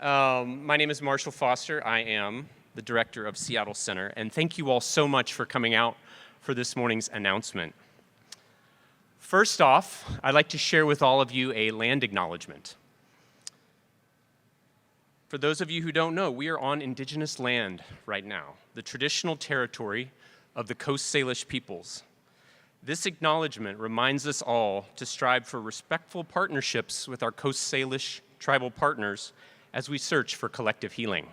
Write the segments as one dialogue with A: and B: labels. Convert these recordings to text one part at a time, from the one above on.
A: My name is Marshall Foster. I am the director of Seattle Center, and thank you all so much for coming out for this morning's announcement. First off, I'd like to share with all of you a land acknowledgement. For those of you who don't know, we are on indigenous land right now, the traditional territory of the Coast Salish peoples. This acknowledgement reminds us all to strive for respectful partnerships with our Coast Salish tribal partners as we search for collective healing.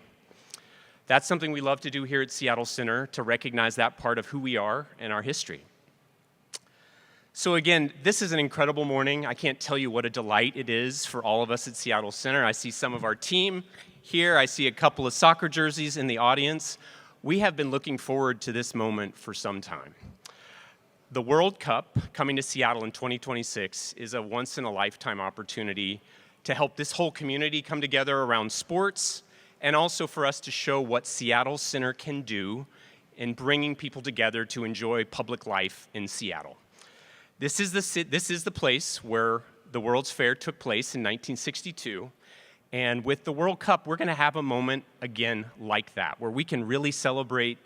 A: That's something we love to do here at Seattle Center, to recognize that part of who we are and our history. So again, this is an incredible morning. I can't tell you what a delight it is for all of us at Seattle Center. I see some of our team here. I see a couple of soccer jerseys in the audience. We have been looking forward to this moment for some time. The World Cup coming to Seattle in 2026 is a once-in-a-lifetime opportunity to help this whole community come together around sports, and also for us to show what Seattle Center can do in bringing people together to enjoy public life in Seattle. This is the place where the World's Fair took place in 1962, and with the World Cup, we're going to have a moment again like that, where we can really celebrate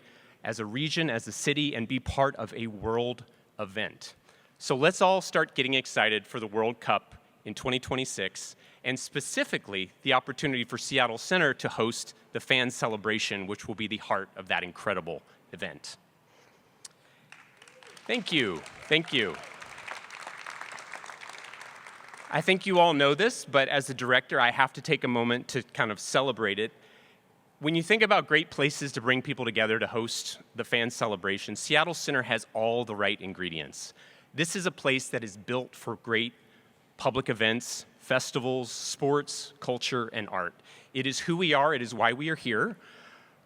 A: as a region, as a city, and be part of a world event. So let's all start getting excited for the World Cup in 2026, and specifically the opportunity for Seattle Center to host the Fan Celebration, which will be the heart of that incredible event. Thank you. Thank you. I think you all know this, but as the director, I have to take a moment to kind of celebrate it. When you think about great places to bring people together to host the Fan Celebration, Seattle Center has all the right ingredients. This is a place that is built for great public events, festivals, sports, culture, and art. It is who we are. It is why we are here.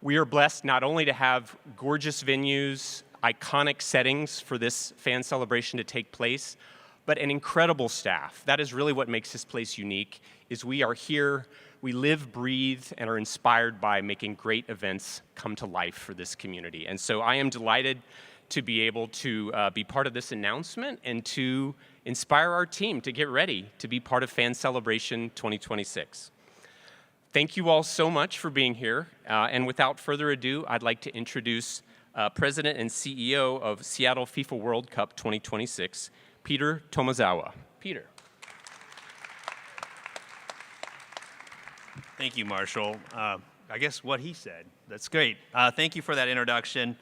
A: We are blessed not only to have gorgeous venues, iconic settings for this Fan Celebration to take place, but an incredible staff. That is really what makes this place unique, is we are here, we live, breathe, and are inspired by making great events come to life for this community. And so I am delighted to be able to be part of this announcement and to inspire our team to get ready to be part of Fan Celebration 2026. Thank you all so much for being here. And without further ado, I'd like to introduce President and CEO of Seattle FIFA World Cup 2026, Peter Tomozawa. Peter.
B: Thank you, Marshall. I guess what he said. That's great. Thank you for that introduction.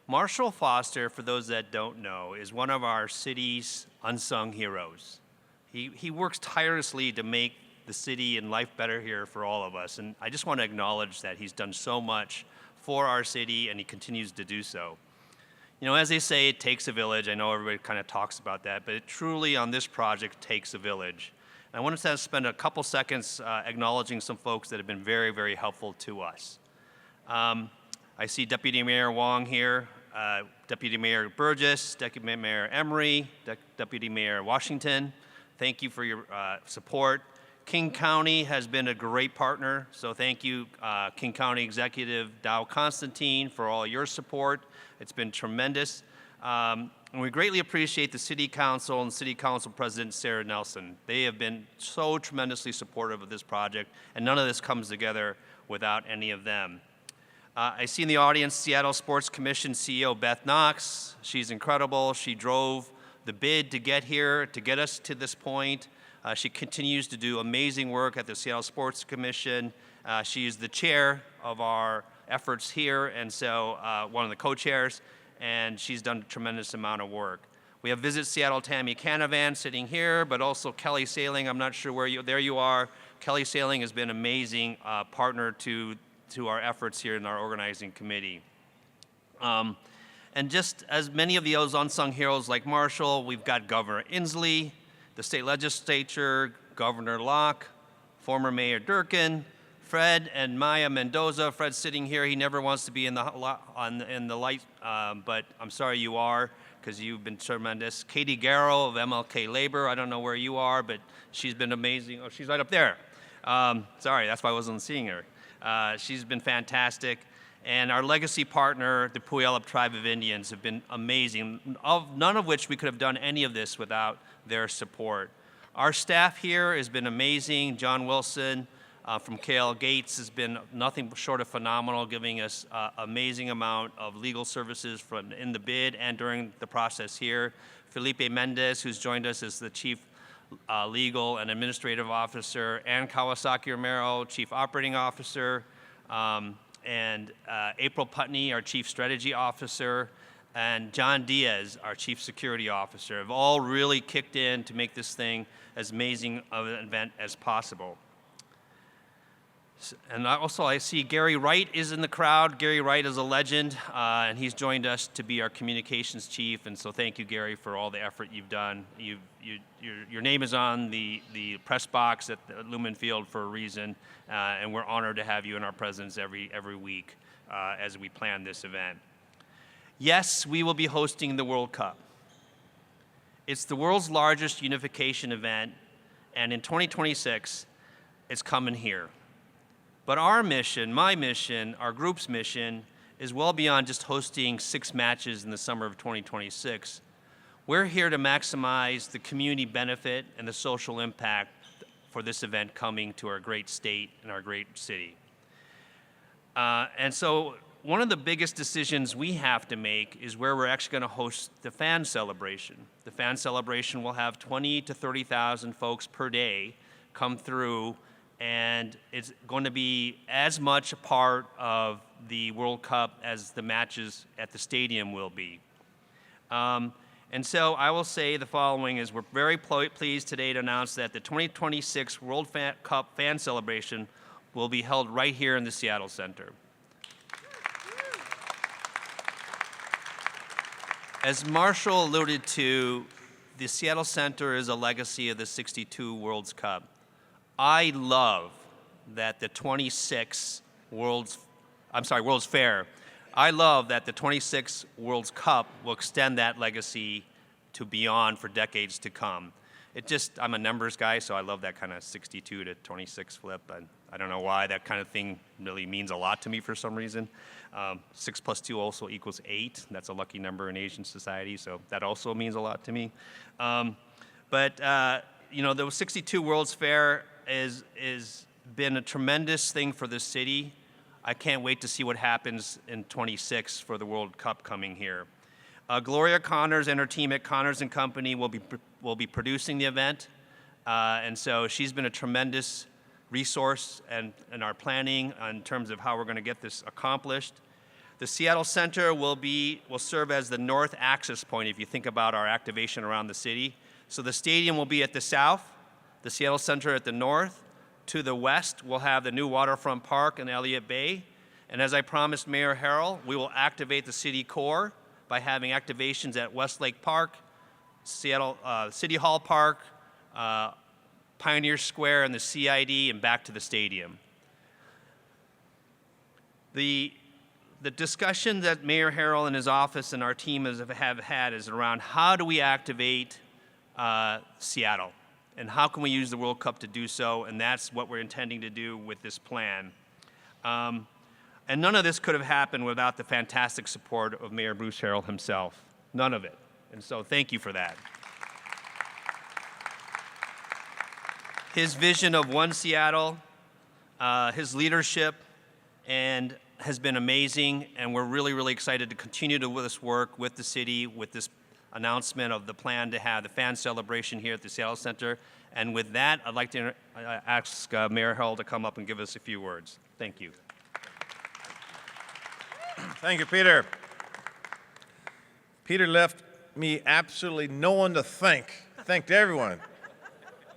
B: Marshall Foster, for those that don't know, is one of our city's unsung heroes. He works tirelessly to make the city and life better here for all of us. And I just want to acknowledge that he's done so much for our city, and he continues to do so. You know, as they say, it takes a village. I know everybody kind of talks about that, but it truly on this project takes a village. And I want to spend a couple seconds acknowledging some folks that have been very, very helpful to us. I see Deputy Mayor Wong here, Deputy Mayor Burgess, Deputy Mayor Emery, Deputy Mayor Washington. Thank you for your support. King County has been a great partner, so thank you, King County Executive Dow Constantine, for all your support. It's been tremendous. And we greatly appreciate the City Council and City Council President Sarah Nelson. They have been so tremendously supportive of this project, and none of this comes together without any of them. I see in the audience Seattle Sports Commission CEO Beth Knox. She's incredible. She drove the bid to get here, to get us to this point. She continues to do amazing work at the Seattle Sports Commission. She is the chair of our efforts here, and so one of the co-chairs, and she's done a tremendous amount of work. We have Visit Seattle Tammy Canavan sitting here, but also Kelly Sailing. I'm not sure where there you are. Kelly Sailing has been an amazing partner to our efforts here in our organizing committee. And just as many of those unsung heroes like Marshall, we've got Governor Inslee, the state legislature, Governor Locke, former Mayor Durkin, Fred and Maya Mendoza. Fred's sitting here. He never wants to be in the light, but I'm sorry you are, because you've been tremendous. Katie Garrow of MLK Labor. I don't know where you are, but she's been amazing. Oh, she's right up there. Sorry, that's why I wasn't seeing her. She's been fantastic. And our legacy partner, the Puyallup Tribe of Indians, have been amazing, none of which we could have done any of this without their support. Our staff here has been amazing. John Wilson, from Kale Gates has been nothing short of phenomenal, giving us amazing amount of legal services in the bid and during the process here. Felipe Mendez, who's joined us as the Chief Legal and Administrative Officer, and Kawasaki Romero, Chief Operating Officer, and April Putney, our Chief Strategy Officer, and John Diaz, our Chief Security Officer, have all really kicked in to make this thing as amazing of an event as possible. And also I see Gary Wright is in the crowd. Gary Wright is a legend, and he's joined us to be our communications chief, and so thank you, Gary, for all the effort you've done. Your name is on the press box at the Lumen Field for a reason, and we're honored to have you in our presence every week as we plan this event. Yes, we will be hosting the World Cup. It's the world's largest unification event, and in 2026, it's coming here. But our mission, my mission, our group's mission, is well beyond just hosting 6 matches in the summer of 2026. We're here to maximize the community benefit and the social impact for this event coming to our great state and our great city. And so one of the biggest decisions we have to make is where we're actually going to host the fan celebration. The fan celebration will have 20,000 to 30,000 folks per day come through, and it's going to be as much a part of the World Cup as the matches at the stadium will be. And so I will say the following is we're very pleased today to announce that the 2026 World Cup Fan Celebration will be held right here in the Seattle Center. As Marshall alluded to, the Seattle Center is a legacy of the '62 World Cup. I love that the 26 World's Fair, I love that the 26 World Cup will extend that legacy to beyond for decades to come. I'm a numbers guy, so I love that kind of 62 to 26 flip. And I don't know why that kind of thing really means a lot to me for some reason. 6 plus 2 also equals 8. That's a lucky number in Asian society, so that also means a lot to me. The 62 World's Fair is been a tremendous thing for the city. I can't wait to see what happens in 26 for the World Cup coming here. Gloria Connors and her team at Connors and Company will be producing the event, and so she's been a tremendous resource in our planning in terms of how we're going to get this accomplished. The Seattle Center will serve as the north access point if you think about our activation around the city. So the stadium will be at the south, the Seattle Center at the north. To the west, we'll have the new waterfront park in Elliott Bay. And as I promised Mayor Harrell, we will activate the city core by having activations at Westlake Park, Seattle City Hall Park, Pioneer Square, and the CID, and back to the stadium. The discussion that Mayor Harrell and his office and our team have had is around how do we activate Seattle? And how can we use the World Cup to do so? And that's what we're intending to do with this plan. And none of this could have happened without the fantastic support of Mayor Bruce Harrell himself. None of it. And so thank you for that. His vision of One Seattle, his leadership, and has been amazing. And we're really, really excited to continue to do this work with the city, with this announcement of the plan to have the fan celebration here at the Seattle Center. And with that, I'd like to ask Mayor Harrell to come up and give us a few words. Thank you.
C: Thank you, Peter. Peter left me absolutely no one to thank. Thanked everyone.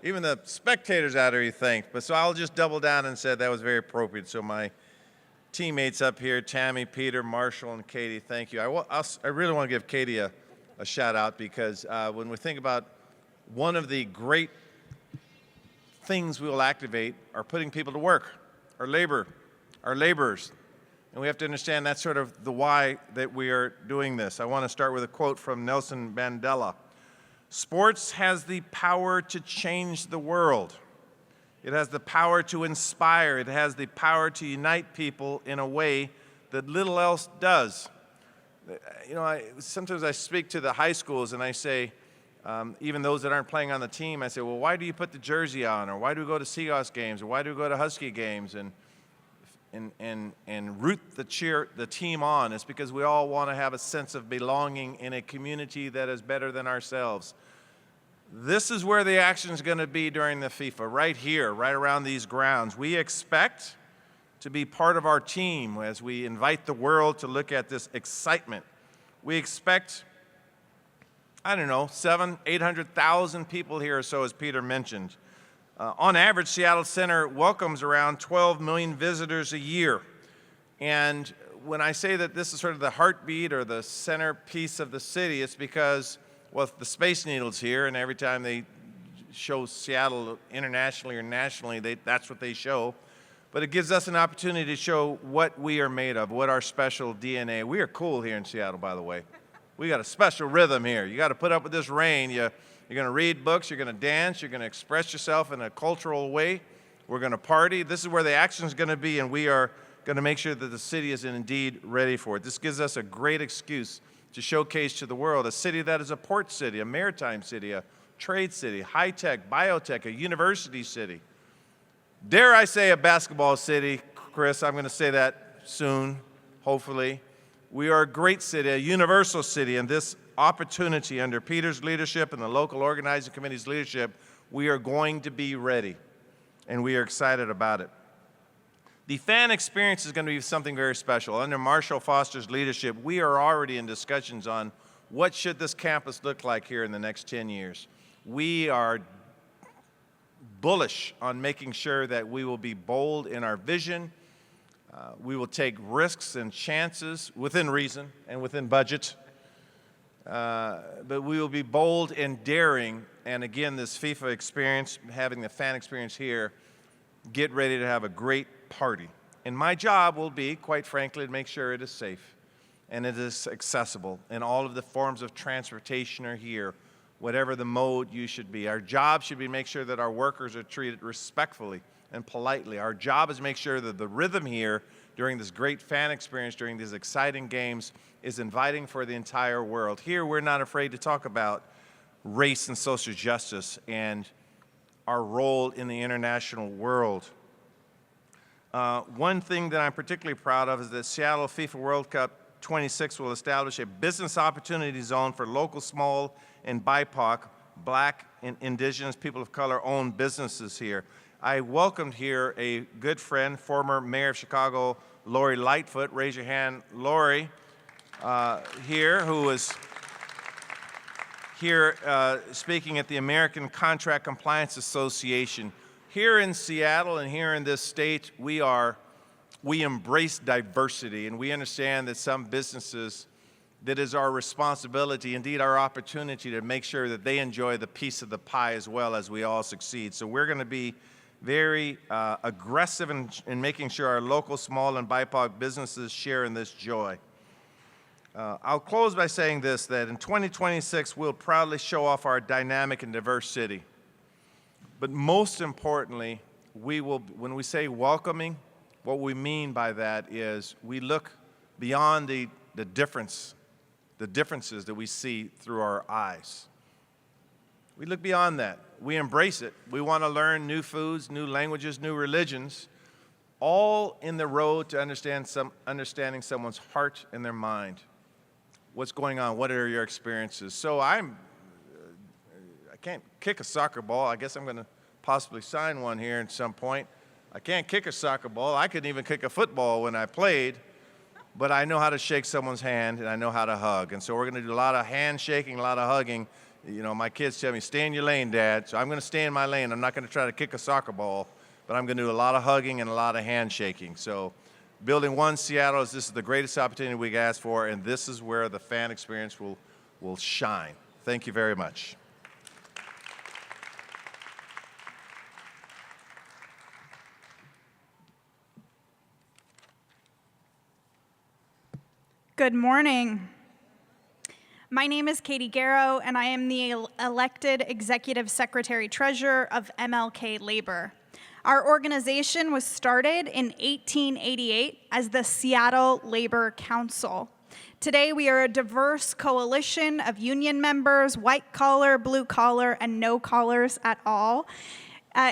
C: Even the spectators out there he thanked. But so I'll just double down and say that was very appropriate. So my teammates up here, Tammy, Peter, Marshall, and Katie, thank you. I really want to give Katie a shout out because when we think about one of the great things we will activate are putting people to work, our laborers. And we have to understand that's sort of the why that we are doing this. I want to start with a quote from Nelson Mandela. Sports has the power to change the world. It has the power to inspire. It has the power to unite people in a way that little else does. You know, sometimes I speak to the high schools and I say, Even those that aren't playing on the team, I say, well, why do you put the jersey on? Or why do we go to Seahawks games? Or why do we go to Husky games? And root the team on. It's because we all want to have a sense of belonging in a community that is better than ourselves. This is where the action is going to be during the FIFA, right here, right around these grounds. We expect to be part of our team as we invite the world to look at this excitement. We expect, I don't know, 700,000, 800,000 people here or so, as Peter mentioned. On average, Seattle Center welcomes around 12 million visitors a year. And when I say that this is sort of the heartbeat or the centerpiece of the city, it's because, well, the Space Needle's here, and every time they show Seattle internationally or nationally, that's what they show. But it gives us an opportunity to show what we are made of, what our special DNA. We are cool here in Seattle, by the way. We got a special rhythm here. You got to put up with this rain. You're going to read books, you're going to dance, you're going to express yourself in a cultural way. We're going to party. This is where the action is going to be, and we are going to make sure that the city is indeed ready for it. This gives us a great excuse to showcase to the world a city that is a port city, a maritime city, a trade city, high-tech, biotech, a university city. Dare I say a basketball city, Chris? I'm going to say that soon, hopefully. We are a great city, a universal city, and this opportunity under Peter's leadership and the local organizing committee's leadership, we are going to be ready, and we are excited about it. The fan experience is going to be something very special. Under Marshall Foster's leadership, we are already in discussions on what should this campus look like here in the next 10 years. We are bullish on making sure that we will be bold in our vision. We will take risks and chances within reason and within budget. But we will be bold and daring. And again, this FIFA experience, having the fan experience here, get ready to have a great party. And my job will be, quite frankly, to make sure it is safe and it is accessible. And all of the forms of transportation are here, whatever the mode you should be. Our job should be to make sure that our workers are treated respectfully and politely. Our job is to make sure that the rhythm here during this great fan experience, during these exciting games, is inviting for the entire world. Here, we're not afraid to talk about race and social justice and our role in the international world. One thing that I'm particularly proud of is that Seattle FIFA World Cup 26 will establish a business opportunity zone for local small and BIPOC, Black and Indigenous people of color-owned businesses here. I welcomed here a good friend, former Mayor of Chicago, Lori Lightfoot. Raise your hand, Lori, here, who was here speaking at the American Contract Compliance Association. Here in Seattle and here in this state, we embrace diversity, and we understand that some businesses, that is our responsibility, indeed our opportunity, to make sure that they enjoy the piece of the pie as well as we all succeed. So we're going to be very aggressive in making sure our local small and BIPOC businesses share in this joy. I'll close by saying this, that in 2026, we'll proudly show off our dynamic and diverse city. But most importantly, we will, when we say welcoming, what we mean by that is we look beyond the differences that we see through our eyes. We look beyond that. We embrace it. We want to learn new foods, new languages, new religions, all in the road to understanding someone's heart and their mind. What's going on? What are your experiences? So I can't kick a soccer ball. I guess I'm going to possibly sign one here at some point. I can't kick a soccer ball. I couldn't even kick a football when I played, but I know how to shake someone's hand and I know how to hug. And so we're going to do a lot of handshaking, a lot of hugging. You know, my kids tell me, stay in your lane, Dad. So I'm going to stay in my lane. I'm not going to try to kick a soccer ball, but I'm going to do a lot of hugging and a lot of handshaking. So Building One Seattle, this is the greatest opportunity we can ask for, and this is where the fan experience will shine. Thank you very much.
D: Good morning. My name is Katie Garrow, and I am the elected Executive Secretary Treasurer of MLK Labor. Our organization was started in 1888 as the Seattle Labor Council. Today, we are a diverse coalition of union members, white collar, blue collar, and no collars at all,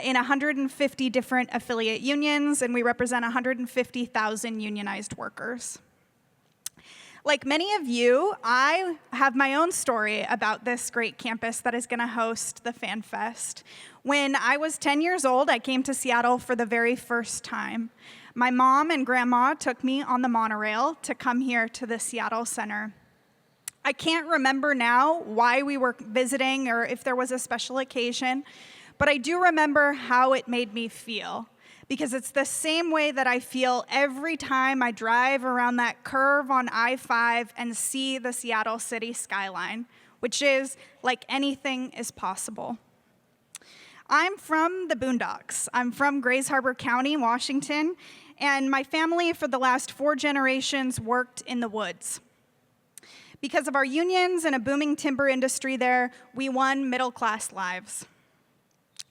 D: in 150 different affiliate unions, and we represent 150,000 unionized workers. Like many of you, I have my own story about this great campus that is going to host the Fan Fest. When I was 10 years old, I came to Seattle for the very first time. My mom and grandma took me on the monorail to come here to the Seattle Center. I can't remember now why we were visiting or if there was a special occasion, but I do remember how it made me feel, because it's the same way that I feel every time I drive around that curve on I-5 and see the Seattle city skyline, which is like anything is possible. I'm from the Boondocks. I'm from Grays Harbor County, Washington, and my family for the last 4 generations worked in the woods. Because of our unions and a booming timber industry there, we won middle-class lives.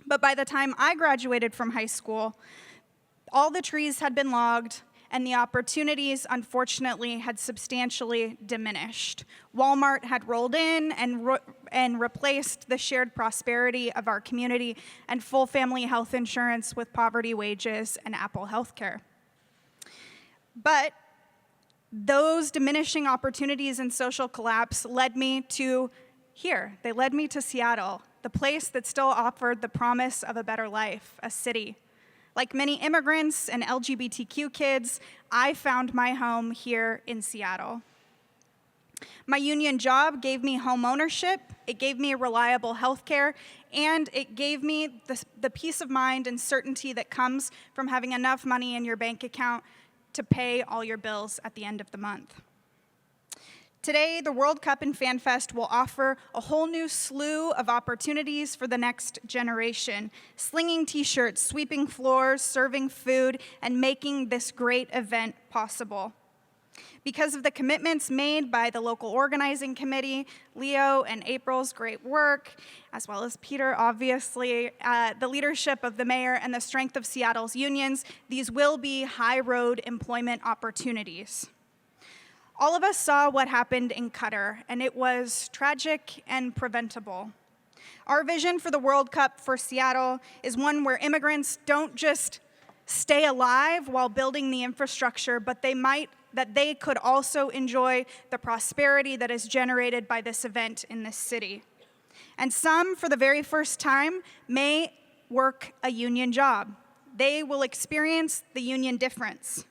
D: But by the time I graduated from high school, all the trees had been logged, and the opportunities, unfortunately, had substantially diminished. Walmart had rolled in and replaced the shared prosperity of our community and full family health insurance with poverty wages and Apple healthcare. But those diminishing opportunities and social collapse led me to here. They led me to Seattle, the place that still offered the promise of a better life, a city. Like many immigrants and LGBTQ kids, I found my home here in Seattle. My union job gave me home ownership, it gave me reliable health care, and it gave me the peace of mind and certainty that comes from having enough money in your bank account to pay all your bills at the end of the month. Today, the World Cup and Fan Fest will offer a whole new slew of opportunities for the next generation, slinging t-shirts, sweeping floors, serving food, and making this great event possible. Because of the commitments made by the local organizing committee, Leo and April's great work, as well as Peter, obviously, the leadership of the mayor and the strength of Seattle's unions, these will be high-road employment opportunities. All of us saw what happened in Qatar, and it was tragic and preventable. Our vision for the World Cup for Seattle is one where immigrants don't just stay alive while building the infrastructure, but that they could also enjoy the prosperity that is generated by this event in this city. And some, for the very first time, may work a union job. They will experience the union difference: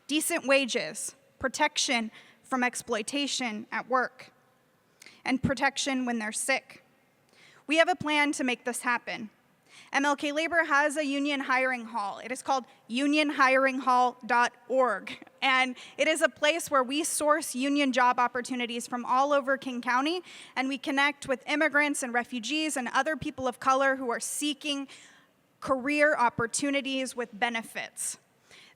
D: decent wages, protection from exploitation at work, and protection when they're sick. We have a plan to make this happen. MLK Labor has a union hiring hall. It is called unionhiringhall.org, and it is a place where we source union job opportunities from all over King County, and we connect with immigrants and refugees and other people of color who are seeking career opportunities with benefits.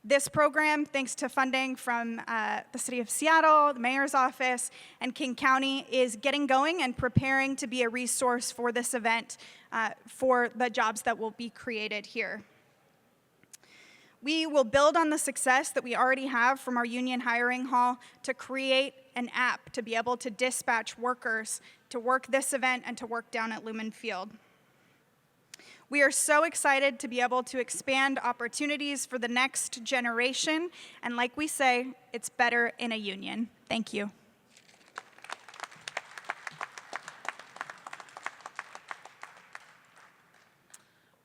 D: This program, thanks to funding from the City of Seattle, the Mayor's Office, and King County, is getting going and preparing to be a resource for this event for the jobs that will be created here. We will build on the success that we already have from our union hiring hall to create an app to be able to dispatch workers to work this event and to work down at Lumen Field. We are so excited to be able to expand opportunities for the next generation, and like we say, it's better in a union. Thank you.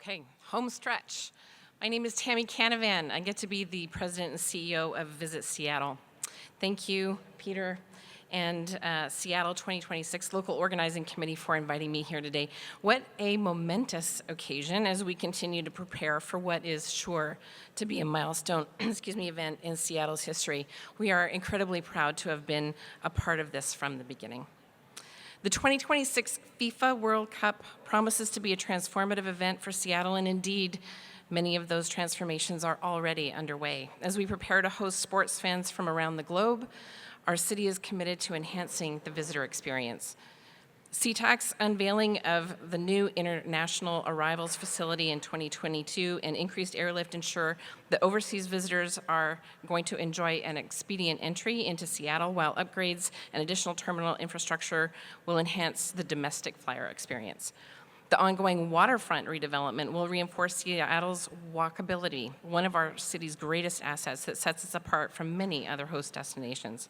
E: Okay, home stretch. My name is Tammy Canavan. I get to be the president and CEO of Visit Seattle. Thank you, Peter, and Seattle 2026 Local Organizing Committee for inviting me here today. What a momentous occasion as we continue to prepare for what is sure to be a milestone event in Seattle's history. We are incredibly proud to have been a part of this from the beginning. The 2026 FIFA World Cup promises to be a transformative event for Seattle, and indeed, many of those transformations are already underway. As we prepare to host sports fans from around the globe, our city is committed to enhancing the visitor experience. SeaTac's unveiling of the new international arrivals facility in 2022 and increased airlift ensure that overseas visitors are going to enjoy an expedient entry into Seattle, while upgrades and additional terminal infrastructure will enhance the domestic flyer experience. The ongoing waterfront redevelopment will reinforce Seattle's walkability, one of our city's greatest assets that sets us apart from many other host destinations.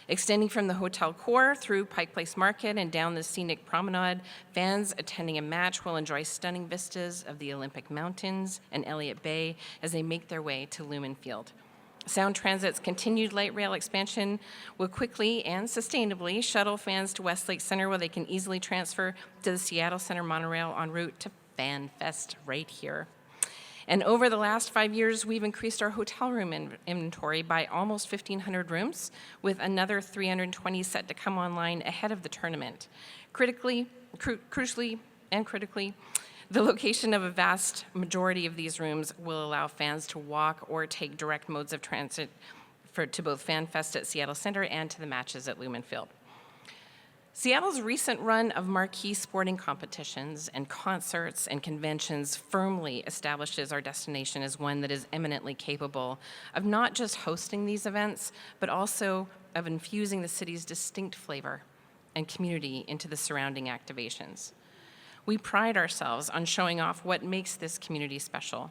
E: Extending from the hotel core through Pike Place Market and down the scenic promenade, fans attending a match will enjoy stunning vistas of the Olympic Mountains and Elliott Bay as they make their way to Lumen Field. Sound Transit's continued light rail expansion will quickly and sustainably shuttle fans to Westlake Center, where they can easily transfer to the Seattle Center monorail en route to Fan Fest right here. And over the last 5 years, we've increased our hotel room inventory by almost 1,500 rooms, with another 320 set to come online ahead of the tournament. Crucially, the location of a vast majority of these rooms will allow fans to walk or take direct modes of transit to both Fan Fest at Seattle Center and to the matches at Lumen Field. Seattle's recent run of marquee sporting competitions and concerts and conventions firmly establishes our destination as one that is eminently capable of not just hosting these events, but also of infusing the city's distinct flavor and community into the surrounding activations. We pride ourselves on showing off what makes this community special.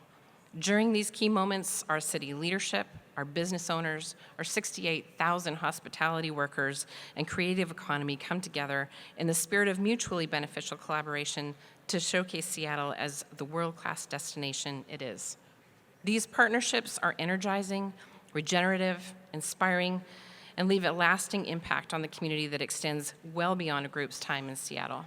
E: During these key moments, our city leadership, our business owners, our 68,000 hospitality workers, and creative economy come together in the spirit of mutually beneficial collaboration to showcase Seattle as the world-class destination it is. These partnerships are energizing, regenerative, inspiring, and leave a lasting impact on the community that extends well beyond a group's time in Seattle.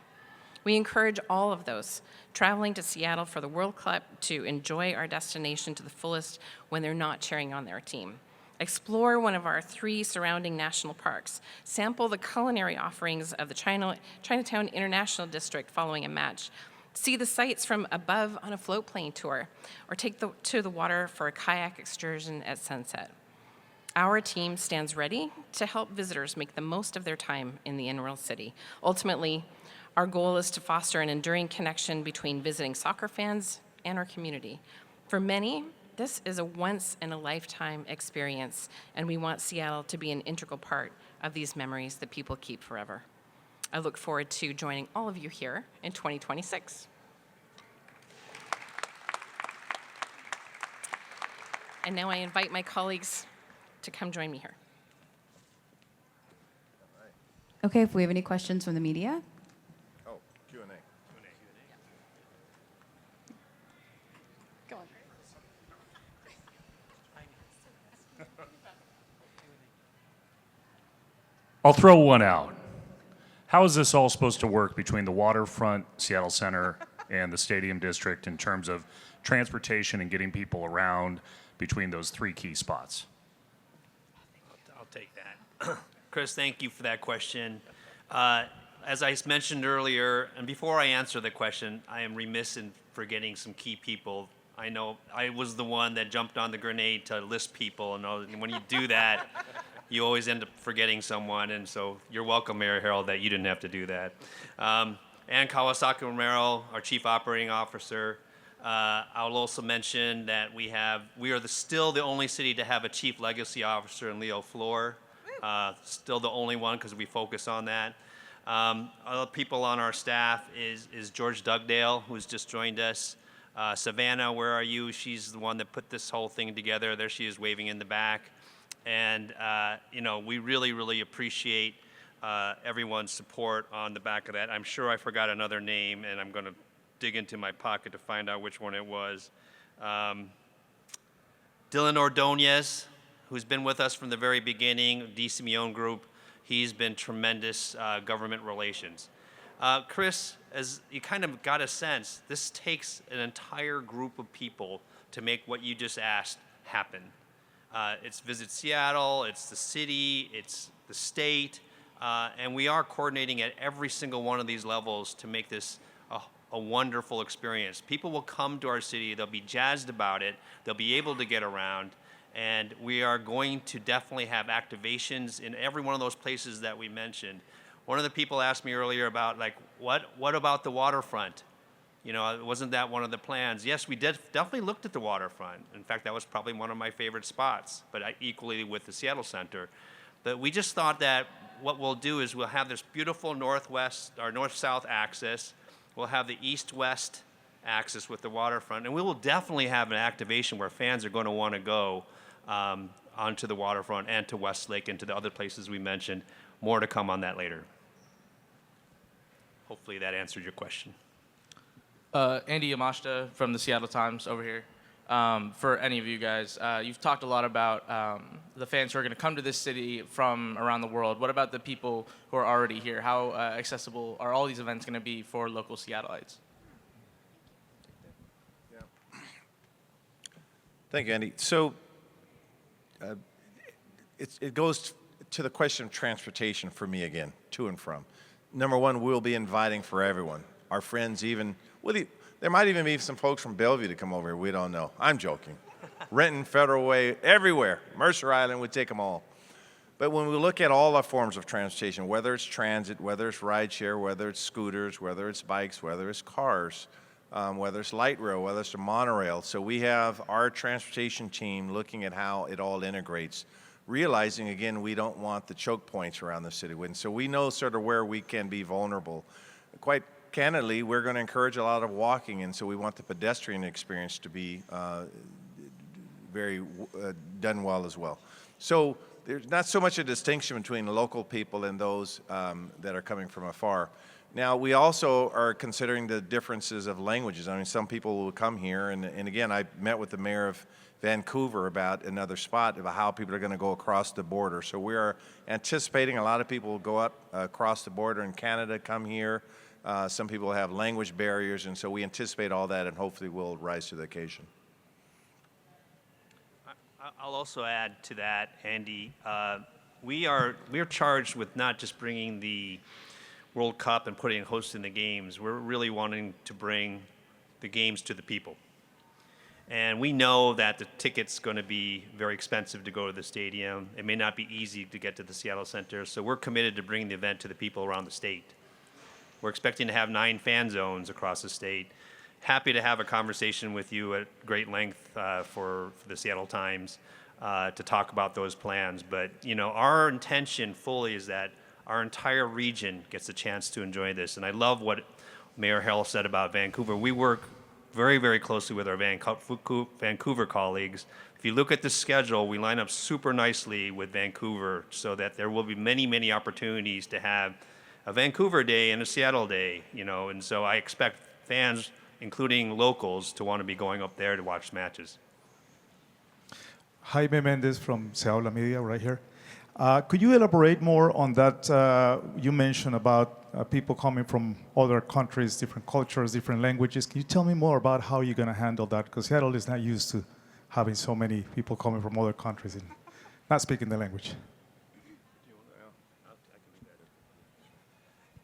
E: We encourage all of those traveling to Seattle for the World Cup to enjoy our destination to the fullest when they're not cheering on their team. Explore one of our 3 surrounding national parks. Sample the culinary offerings of the Chinatown International District following a match. See the sights from above on a float plane tour, or take to the water for a kayak excursion at sunset. Our team stands ready to help visitors make the most of their time in the Emerald City. Ultimately, our goal is to foster an enduring connection between visiting soccer fans and our community. For many, this is a once-in-a-lifetime experience, and we want Seattle to be an integral part of these memories that people keep forever. I look forward to joining all of you here in 2026. And now I invite my colleagues to come join me here.
F: Okay, if we have any questions from the media.
C: Oh, Q&A.
E: Go on.
G: I'll throw one out. How is this all supposed to work between the waterfront, Seattle Center, and the Stadium District in terms of transportation and getting people around between those 3 key spots?
B: I'll take that. Chris, thank you for that question. As I mentioned earlier, and before I answer the question, I am remiss in forgetting some key people. I know I was the one that jumped on the grenade to list people, and when you do that, you always end up forgetting someone, and so you're welcome, Mayor Harrell, that you didn't have to do that. And Kawasaki Romero, our Chief Operating Officer. I'll also mention that we are still the only city to have a Chief Legacy Officer in Leo Floor. Still the only one because we focus on that. Other people on our staff is George Dugdale, who's just joined us. Savannah, where are you? She's the one that put this whole thing together. There she is waving in the back. And, we really, really appreciate everyone's support on the back of that. I'm sure I forgot another name, and I'm going to dig into my pocket to find out which one it was. Dylan Ordonez, who's been with us from the very beginning, D. Simeone Group. He's been tremendous government relations. Chris, as you kind of got a sense, this takes an entire group of people to make what you just asked happen. It's Visit Seattle, it's the city, it's the state, and we are coordinating at every single one of these levels to make this a wonderful experience. People will come to our city, they'll be jazzed about it, they'll be able to get around, and we are going to definitely have activations in every one of those places that we mentioned. One of the people asked me earlier about, like, what about the waterfront? You know, wasn't that one of the plans? Yes, we definitely looked at the waterfront. In fact, that was probably one of my favorite spots, but equally with the Seattle Center. But we just thought that what we'll do is we'll have this beautiful northwest or north-south axis. We'll have the east-west axis with the waterfront, and we will definitely have an activation where fans are going to want to go onto the waterfront and to Westlake and to the other places we mentioned. More to come on that later. Hopefully that answered your question.
H: Andy Yamashita from the Seattle Times over here. For any of you guys, you've talked a lot about the fans who are going to come to this city from around the world. What about the people who are already here? How accessible are all these events going to be for local Seattleites?
C: Thank you, Andy. So it goes to the question of transportation for me again, to and from. Number one, we'll be inviting for everyone. Our friends even, there might even be some folks from Bellevue to come over here. We don't know. I'm joking. Renton, Federal Way, everywhere. Mercer Island, we'd take them all. But when we look at all our forms of transportation, whether it's transit, whether it's rideshare, whether it's scooters, whether it's bikes, whether it's cars, whether it's light rail, whether it's the monorail. So we have our transportation team looking at how it all integrates, realizing, again, we don't want the choke points around the city. And so we know sort of where we can be vulnerable. Quite candidly, we're going to encourage a lot of walking, and so we want the pedestrian experience to be very done well as well. So there's not so much a distinction between local people and those that are coming from afar. Now, we also are considering the differences of languages. I mean, some people will come here, and again, I met with the mayor of Vancouver about another spot, about how people are going to go across the border. So we are anticipating a lot of people will go up across the border in Canada, come here. Some people have language barriers, and so we anticipate all that, and hopefully we'll rise to the occasion.
B: I'll also add to that, Andy. We're charged with not just bringing the World Cup and hosting the games. We're really wanting to bring the games to the people. And we know that the ticket's going to be very expensive to go to the stadium. It may not be easy to get to the Seattle Center, so we're committed to bringing the event to the people around the state. We're expecting to have 9 fan zones across the state. Happy to have a conversation with you at great length for the Seattle Times to talk about those plans. But you know, our intention fully is that our entire region gets a chance to enjoy this. And I love what Mayor Harrell said about Vancouver. We work very, very closely with our Vancouver colleagues. If you look at the schedule, we line up super nicely with Vancouver so that there will be many, many opportunities to have a Vancouver day and a Seattle day, you know, and so I expect fans, including locals, to want to be going up there to watch matches.
I: Jaime Mendez from Seattle Media, right here. Could you elaborate more on that you mentioned about people coming from other countries, different cultures, different languages? Can you tell me more about how you're going to handle that? Because Seattle is not used to having so many people coming from other countries and not speaking the language.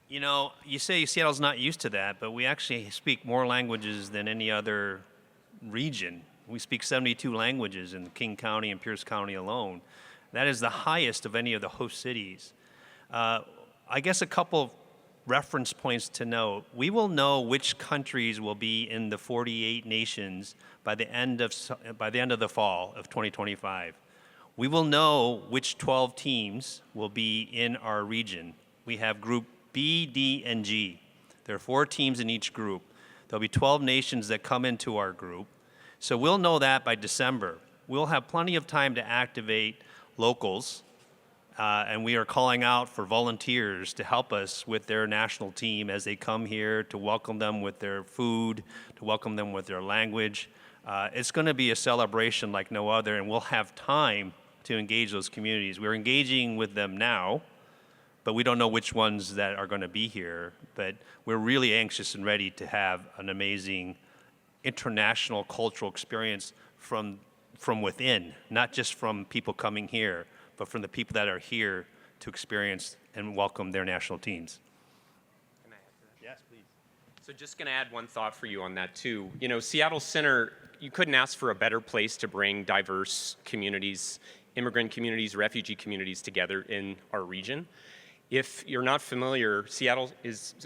B: You know, you say Seattle's not used to that, but we actually speak more languages than any other region. We speak 72 languages in King County and Pierce County alone. That is the highest of any of the host cities. I guess a couple reference points to note. We will know which countries will be in the 48 nations by the end of the fall of 2025. We will know which 12 teams will be in our region. We have Group B, D, and G. There are 4 teams in each group. There'll be 12 nations that come into our group. So we'll know that by December. We'll have plenty of time to activate locals, and we are calling out for volunteers to help us with their national team as they come here, to welcome them with their food, to welcome them with their language. It's going to be a celebration like no other, and we'll have time to engage those communities. We're engaging with them now, but we don't know which ones that are going to be here. But we're really anxious and ready to have an amazing international cultural experience from within, not just from people coming here, but from the people that are here to experience and welcome their national teams.
A: Can I add to that?
B: Yes, please.
A: So just going to add one thought for you on that too. You know, Seattle Center, you couldn't ask for a better place to bring diverse communities, immigrant communities, refugee communities together in our region. If you're not familiar,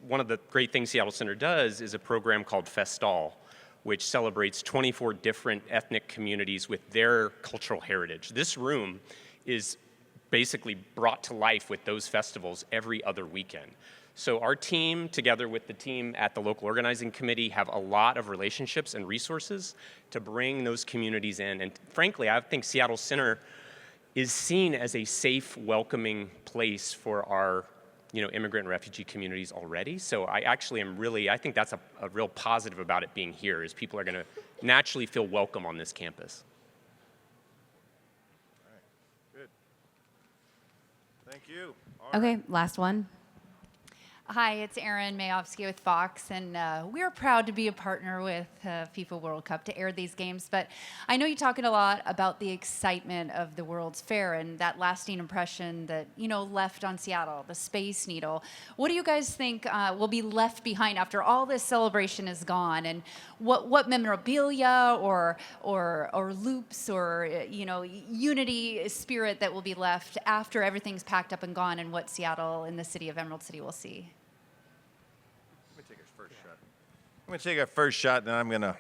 A: one of the great things Seattle Center does is a program called Festal, which celebrates 24 different ethnic communities with their cultural heritage. This room is basically brought to life with those festivals every other weekend. So our team, together with the team at the local organizing committee, have a lot of relationships and resources to bring those communities in. And frankly, I think Seattle Center is seen as a safe, welcoming place for our immigrant and refugee communities already. So I actually I think that's a real positive about it being here, is people are going to naturally feel welcome on this campus.
C: All right. Good. Thank you.
F: Okay, last one.
J: Hi, it's Erin Mayovsky with Fox, and we're proud to be a partner with FIFA World Cup to air these games. But I know you're talking a lot about the excitement of the World's Fair and that lasting impression that left on Seattle, the Space Needle. What do you guys think will be left behind after all this celebration is gone? And what memorabilia or loops or unity spirit that will be left after everything's packed up and gone, and what Seattle and the city of Emerald City will see?
C: I'm going to take a first shot, and then I'm going to,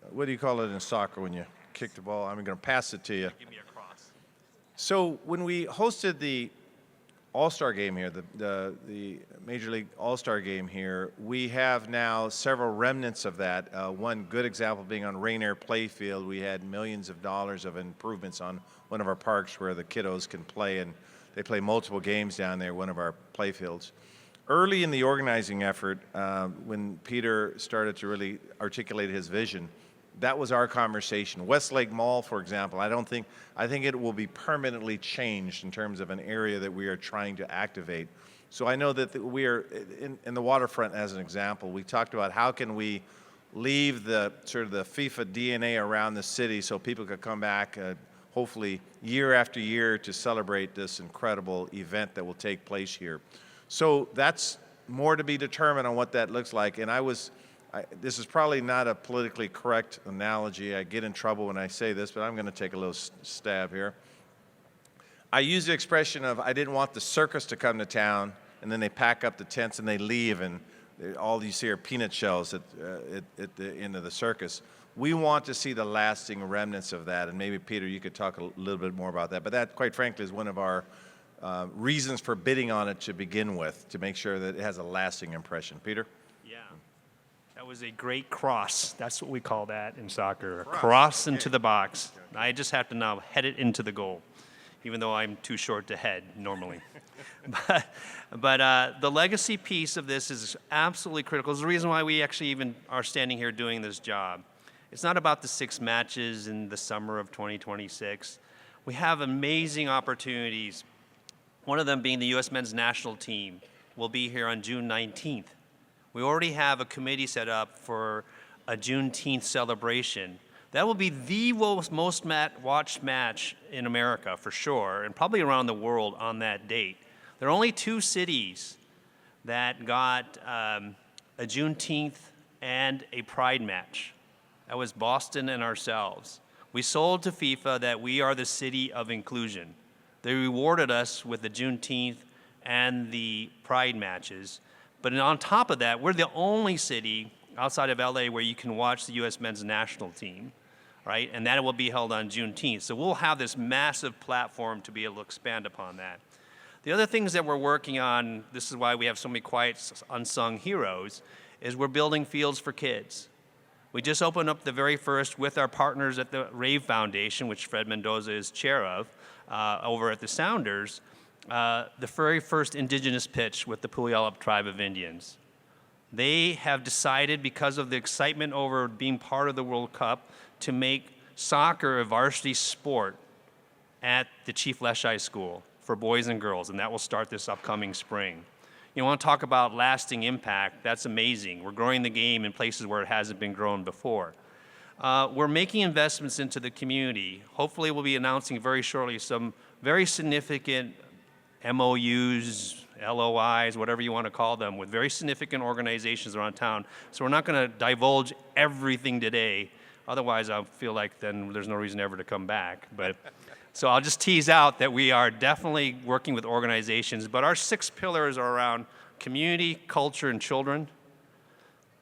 C: what do you call it in soccer when you kick the ball? I'm going to pass it to you.
B: Give me a cross.
C: So when we hosted the All-Star game here, the Major League All-Star game here, we have now several remnants of that. One good example being on Rainier Playfield. We had millions of dollars of improvements on one of our parks where the kiddos can play, and they play multiple games down there, one of our playfields. Early in the organizing effort, when Peter started to really articulate his vision, that was our conversation. Westlake Mall, for example, I think it will be permanently changed in terms of an area that we are trying to activate. So I know that we are, in the waterfront as an example, we talked about how can we leave the sort of the FIFA DNA around the city so people could come back hopefully year after year to celebrate this incredible event that will take place here. So that's more to be determined on what that looks like. And this is probably not a politically correct analogy. I get in trouble when I say this, but I'm going to take a little stab here. I use the expression of I didn't want the circus to come to town, and then they pack up the tents and they leave, and all you see are peanut shells at the end of the circus. We want to see the lasting remnants of that, and maybe, Peter, you could talk a little bit more about that. But that, quite frankly, is one of our reasons for bidding on it to begin with, to make sure that it has a lasting impression. Peter?
B: Yeah, that was a great cross. That's what we call that in soccer, a cross into the box. I just have to now head it into the goal, even though I'm too short to head normally. but the legacy piece of this is absolutely critical. It's the reason why we actually even are standing here doing this job. It's not about the 6 matches in the summer of 2026. We have amazing opportunities. One of them being the U.S. men's national team will be here on June 19th. We already have a committee set up for a Juneteenth celebration. That will be the most watched match in America for sure, and probably around the world on that date. There are only 2 cities that got a Juneteenth and a Pride match. That was Boston and ourselves. We sold to FIFA that we are the city of inclusion. They rewarded us with the Juneteenth and the Pride matches. But on top of that, we're the only city outside of LA where you can watch the U.S. men's national team, right? And that will be held on Juneteenth. So we'll have this massive platform to be able to expand upon that. The other things that we're working on, this is why we have so many quiet, unsung heroes, is we're building fields for kids. We just opened up the very first with our partners at the Rave Foundation, which Fred Mendoza is chair of, over at the Sounders, the very first indigenous pitch with the Puyallup tribe of Indians. They have decided, because of the excitement over being part of the World Cup, to make soccer a varsity sport at the Chief Leshai School for boys and girls, and that will start this upcoming spring. You want to talk about lasting impact, that's amazing. We're growing the game in places where it hasn't been grown before. We're making investments into the community. Hopefully we'll be announcing very shortly some very significant MOUs, LOIs, whatever you want to call them, with very significant organizations around town. So we're not going to divulge everything today. Otherwise, I feel like then there's no reason ever to come back. So I'll just tease out that we are definitely working with organizations, but our 6 pillars are around community, culture, and children,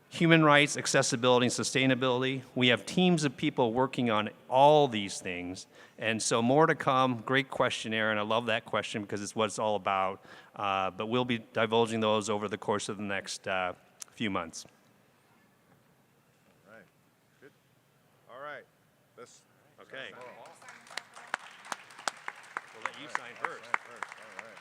B: human rights, accessibility, and sustainability. We have teams of people working on all these things, and so more to come. Great question, Aaron. I love that question because it's what it's all about, but we'll be divulging those over the course of the next few months.
C: All right. Good. All right. Let's.
B: Okay. We'll let you sign first.
C: All right.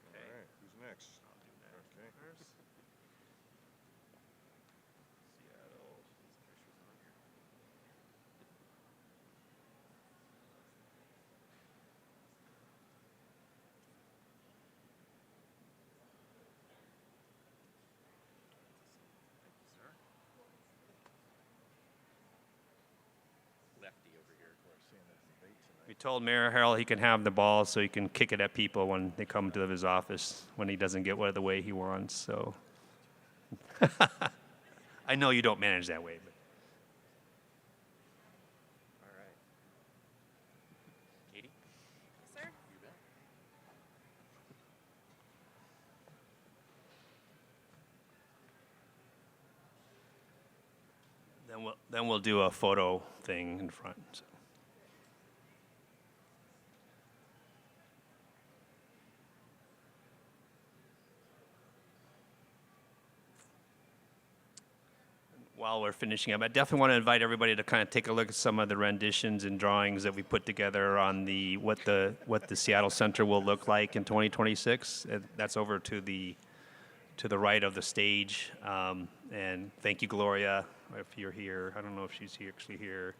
B: Okay.
C: All right. Who's next?
B: I'll do that
C: Okay.
B: first. Seattle. Lefty over here, of course. We told Mayor Harrell he can have the ball so he can kick it at people when they come to his office when he doesn't get the way he wants. So I know you don't manage that way, but all right. Katie?
E: Sir?
B: You bet. Then we'll do a photo thing in front. So. While we're finishing up, I definitely want to invite everybody to kind of take a look at some of the renditions and drawings that we put together on what the Seattle Center will look like in 2026. That's over to the right of the stage. And thank you, Gloria, if you're here. I don't know if she's actually here.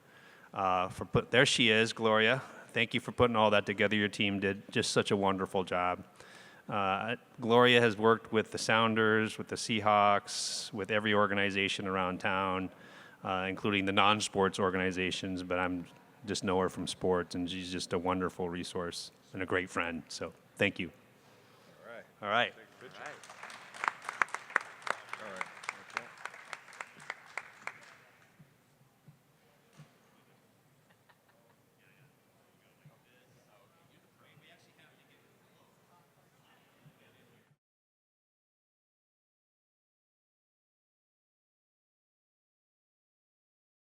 B: There she is, Gloria. Thank you for putting all that together. Your team did just such a wonderful job. Gloria has worked with the Sounders, with the Seahawks, with every organization around town, including the non-sports organizations, but I'm just know her from sports, and she's just a wonderful resource and a great friend. So thank you.
C: All right.
B: All right.
C: Take a picture.